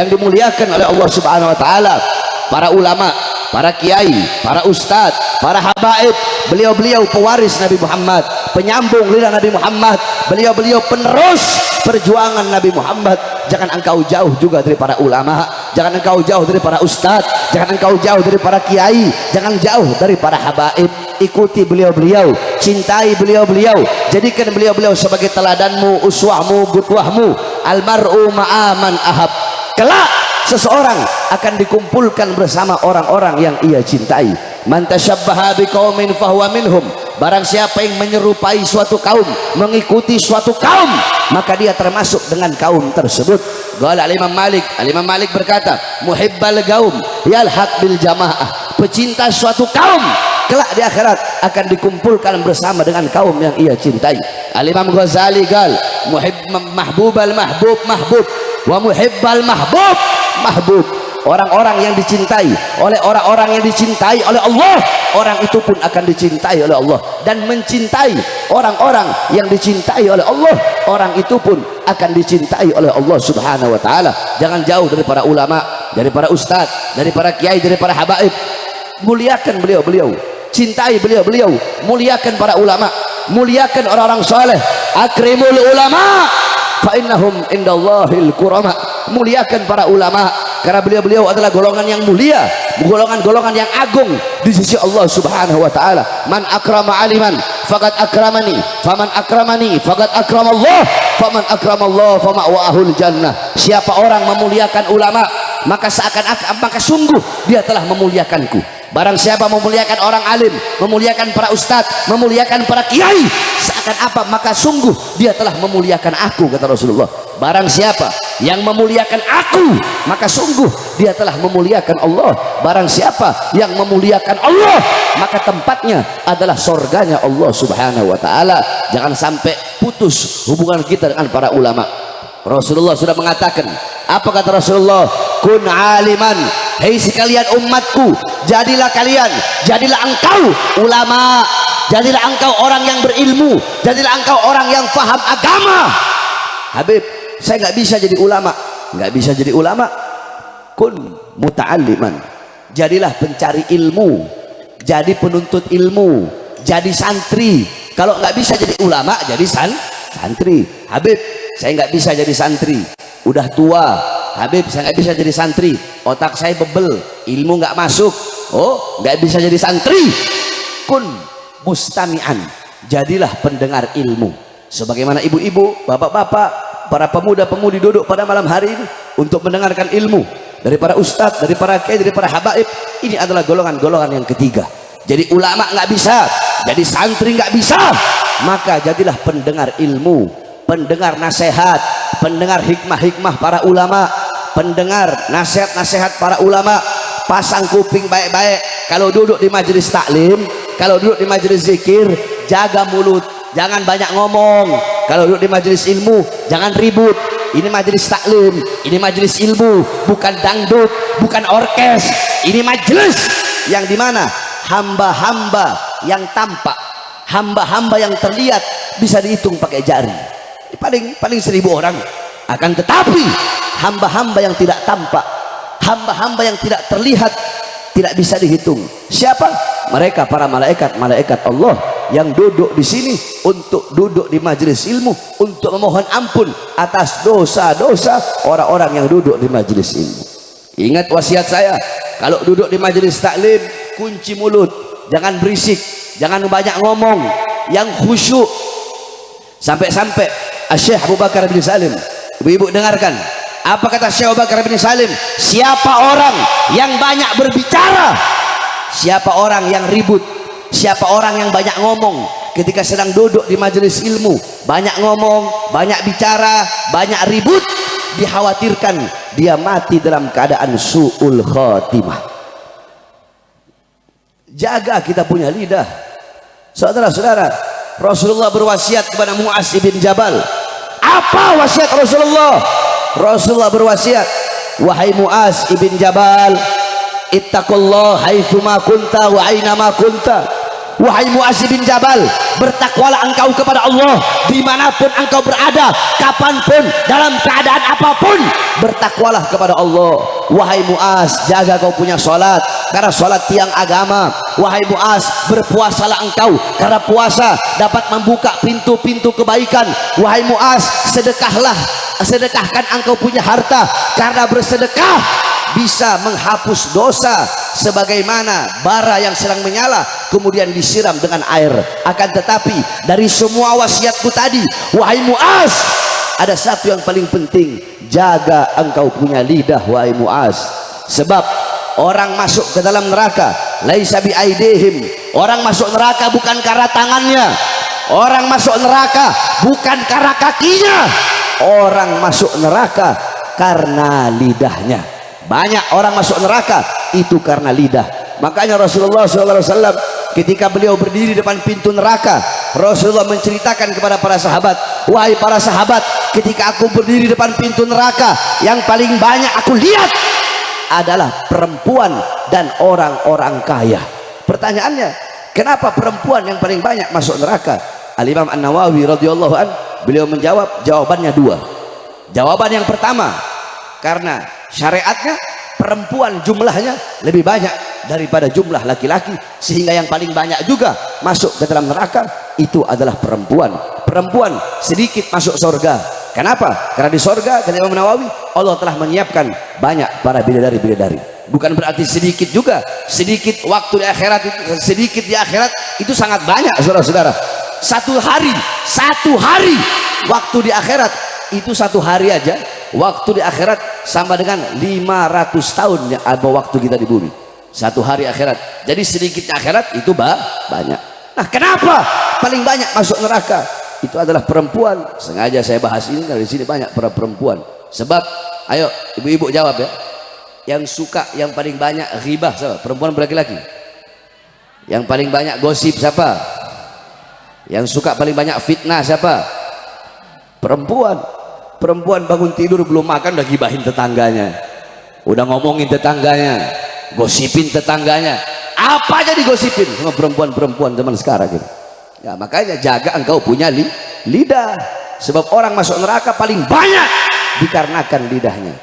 yang dimuliakan oleh Allah Subhanahu wa taala, para ulama, para kiai, para ustadz, para habaib, beliau-beliau pewaris Nabi Muhammad, penyambung lidah Nabi Muhammad, beliau-beliau penerus perjuangan Nabi Muhammad. Jangan engkau jauh juga dari para ulama, jangan engkau jauh dari para ustadz, jangan engkau jauh dari para kiai, jangan jauh dari para habaib. Ikuti beliau-beliau, cintai beliau-beliau, jadikan beliau-beliau sebagai teladanmu, uswahmu, qudwahmu. Almar'u ma'aman ahab. Kelak seseorang akan dikumpulkan bersama orang-orang yang ia cintai. Man tasyabbaha biqaumin fahuwa minhum. Barang siapa yang menyerupai suatu kaum, mengikuti suatu kaum, maka dia termasuk dengan kaum tersebut. Qala Imam Malik, Imam Malik berkata, muhibbal qaum yalhaq bil jamaah. Pecinta suatu kaum kelak di akhirat akan dikumpulkan bersama dengan kaum yang ia cintai. Imam Ghazali gal, mahbubal mahbub mahbub wa muhibbal mahbub mahbub. Orang-orang yang dicintai oleh orang-orang yang dicintai oleh Allah, orang itu pun akan dicintai oleh Allah. Dan mencintai orang-orang yang dicintai oleh Allah, orang itu pun akan dicintai oleh Allah Subhanahu wa taala. Jangan jauh dari para ulama, dari para ustadz, dari para kiai, dari para habaib. Muliakan beliau-beliau, cintai beliau-beliau, muliakan para ulama, muliakan orang-orang soleh. Akrimul ulama fa innahum indallahil kurama. Muliakan para ulama karena beliau-beliau adalah golongan yang mulia, golongan-golongan yang agung di sisi Allah Subhanahu wa taala. Man akrama aliman faqad akramani, faman akramani faqad akramallah, faman akramallah fama'wahul jannah. Siapa orang memuliakan ulama, maka seakan-akan, maka sungguh dia telah memuliakanku. Barang siapa memuliakan orang alim, memuliakan para ustadz, memuliakan para kiai, seakan apa, maka sungguh dia telah memuliakan aku, kata Rasulullah. Barang siapa yang memuliakan aku, maka sungguh dia telah memuliakan Allah. Barang siapa yang memuliakan Allah, maka tempatnya adalah surganya Allah Subhanahu wa taala. Jangan sampai putus hubungan kita dengan para ulama. Rasulullah sudah mengatakan, apa kata Rasulullah? Kun aliman, hei sekalian umatku, jadilah kalian, jadilah engkau ulama, jadilah engkau orang yang berilmu, jadilah engkau orang yang faham agama. Habib, saya nggak bisa jadi ulama, nggak bisa jadi ulama. Kun muta'alliman, jadilah pencari ilmu, jadi penuntut ilmu, jadi santri. Kalau nggak bisa jadi ulama, jadi santri. Habib, saya nggak bisa jadi santri, udah tua. Habib, saya nggak bisa jadi santri, otak saya bebel, ilmu nggak masuk. Oh, nggak bisa jadi santri. Kun mustami'an, jadilah pendengar ilmu. Sebagaimana ibu-ibu, bapak-bapak, para pemuda-pemudi duduk pada malam hari ini untuk mendengarkan ilmu dari para ustadz, dari para kiai, dari para habaib. Ini adalah golongan-golongan yang ketiga. Jadi ulama nggak bisa, jadi santri nggak bisa, maka jadilah pendengar ilmu, pendengar nasihat, pendengar hikmah-hikmah para ulama, pendengar nasihat-nasihat para ulama. Pasang kuping baik-baik kalau duduk di majelis taklim, kalau duduk di majelis zikir, jaga mulut, jangan banyak ngomong. Kalau duduk di majelis ilmu, jangan ribut. Ini majelis taklim, ini majelis ilmu, bukan dangdut, bukan orkes. Ini majelis yang dimana hamba-hamba yang tampak, hamba-hamba yang terlihat bisa dihitung pakai jari, paling 1000 orang. Akan tetapi hamba-hamba yang tidak tampak, hamba-hamba yang tidak terlihat, tidak bisa dihitung. Siapa? Mereka para malaikat Allah yang duduk di sini untuk duduk di majelis ilmu, untuk memohon ampun atas dosa-dosa orang-orang yang duduk di majelis ilmu. Ingat wasiat saya, kalau duduk di majelis taklim, kunci mulut, jangan berisik, jangan banyak ngomong, yang khusyuk. Sampai-sampai Syekh Abu Bakar bin Salim, ibu-ibu dengarkan apa kata Syekh Abu Bakar bin Salim, siapa orang yang banyak berbicara, siapa orang yang ribut, siapa orang yang banyak ngomong ketika sedang duduk di majelis ilmu, banyak ngomong, banyak bicara, banyak ribut, dikhawatirkan dia mati dalam keadaan su'ul khatimah. Jaga kita punya lidah. Saudara-saudara, Rasulullah berwasiat kepada Mu'az bin Jabal. Apa wasiat Rasulullah? Rasulullah berwasiat, wahai Mu'az bin Jabal, ittaqullah haitsuma kunta wa aina ma kunta. wahai Mu'adz bin Jabal, bertakwalah engkau kepada Allah dimanapun engkau berada, kapanpun, dalam keadaan apapun, bertakwalah kepada Allah. Wahai Mu'adz, jaga kau punya sholat, karena sholat tiang agama. Wahai Mu'adz, berpuasalah engkau, karena puasa dapat membuka pintu-pintu kebaikan. Wahai Mu'adz, sedekahkan engkau punya harta, karena bersedekah bisa menghapus dosa sebagaimana bara yang sedang menyala kemudian disiram dengan air. Akan tetapi dari semua wasiatku tadi, wahai Mu'adz, ada satu yang paling penting, jaga engkau punya lidah wahai Mu'adz. Sebab orang masuk ke dalam neraka laisa bi aidihim, orang masuk neraka bukan karena tangannya, orang masuk neraka bukan karena kakinya, orang masuk neraka karena lidahnya. Banyak orang masuk neraka itu karena lidah. Makanya Rasulullah SAW ketika beliau berdiri depan pintu neraka, Rasulullah menceritakan kepada para sahabat, wahai para sahabat, ketika aku berdiri depan pintu neraka, yang paling banyak aku lihat adalah perempuan dan orang-orang kaya. Pertanyaannya, kenapa perempuan yang paling banyak masuk neraka? Al-Imam An-Nawawi radhiyallahu an, beliau menjawab, jawabannya dua. Jawaban yang pertama, karena syariatnya perempuan jumlahnya lebih banyak daripada jumlah laki-laki, sehingga yang paling banyak juga masuk ke dalam neraka itu adalah perempuan. Perempuan sedikit masuk surga. Kenapa? Karena di surga, kata Imam Nawawi, Allah telah menyiapkan banyak para bidadari-bidadari. Bukan berarti sedikit juga, sedikit waktu di akhirat itu, sedikit di akhirat itu sangat banyak, saudara-saudara. Satu hari waktu di akhirat itu, satu hari aja waktu di akhirat sama dengan 500 tahun ya waktu kita di bumi. Satu hari akhirat. Jadi sedikitnya akhirat itu banyak. Nah, kenapa paling banyak masuk neraka? Itu adalah perempuan. Sengaja saya bahas ini karena di sini banyak para perempuan. Sebab, ayo ibu-ibu jawab ya. Yang suka yang paling banyak ghibah siapa? Perempuan berlaki-laki. Yang paling banyak gosip siapa? Yang suka paling banyak fitnah siapa? Perempuan. Perempuan bangun tidur belum makan udah gibahin tetangganya, udah ngomongin tetangganya, gosipin tetangganya, apa aja digosipin sama perempuan-perempuan zaman sekarang gitu. Ya, makanya jaga engkau punya lidah, sebab orang masuk neraka paling banyak dikarenakan lidahnya.